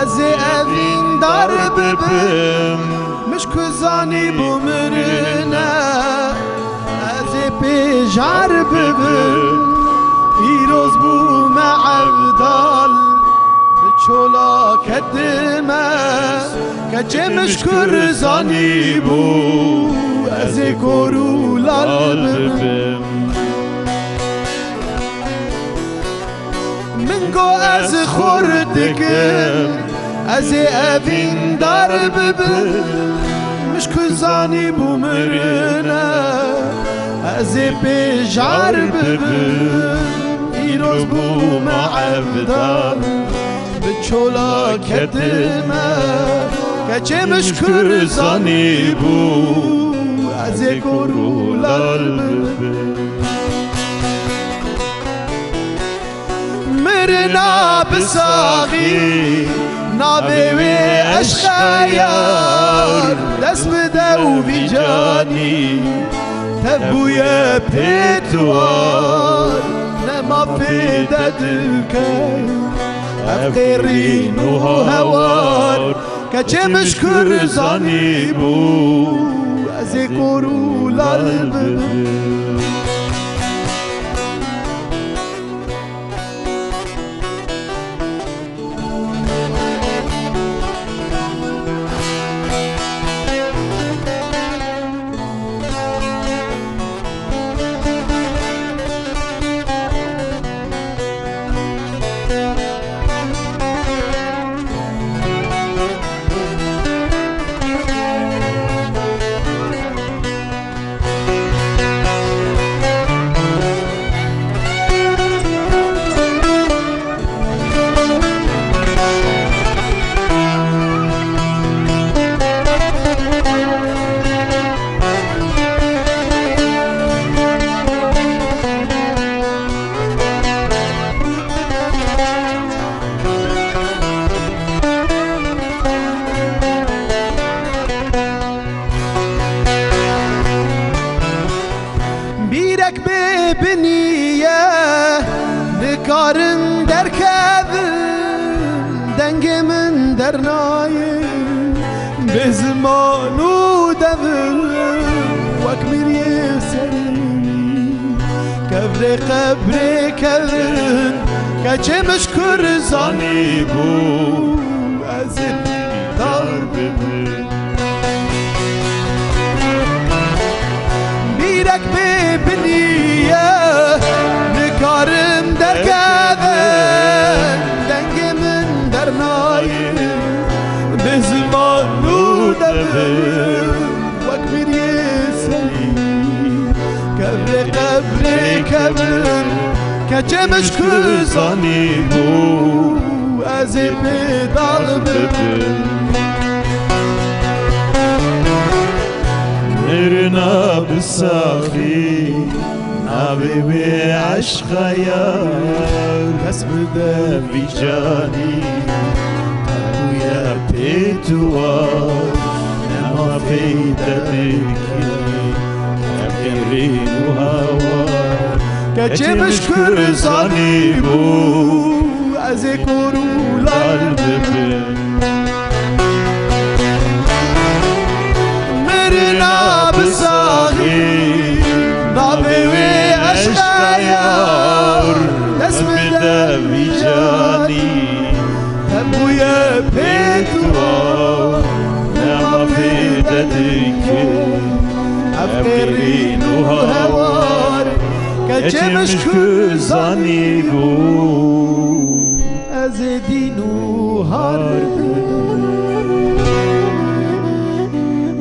از اوین دار ببم مشک زانی بمرنه از پیجار ببم پیروز بوم عبدال بچولا کدمه کچه مشکر زانی بو از کرولال ببم من گو از خوردگم از اوین دار ببم مشک زانی بومرنه از پیجار ببم پیروز بوم عبدال بچولا کدمه کچه مشکر زانی بو از کرولال ببم مرنا بساقی نابوی عشق یار دست بده و بیجانی تبوی پیتوار نما پیده دلکن افقیرین و هوار کچه مشکر زانی بو از کرولال ببم ببینیه نکارم در کدم دنگ من در نایه به زمان و دول وک میریه سرمی کبر قبر کبر کچه مشکر زانی بو از دار ببین بیرک ببینیه نکارم در کدن دنگ من در نایه به زمان و دول وک میریه سرمی کبر قبر کبر کچه مشکر زانی بو از پیدال ببین مرنا بساخی نبی به عشق یار دست بده بی جانی تبوی پیتوار نما پیده بکی افقیرین و هوار کچه مشکر زانی بو از کرولال ببین مرنا بساقی نابوی عشق یار دست بده بی جانی تبوی پیتوار نما پیده دکی افقیرین و هوار کچه مشکر زانی بو از دین و هار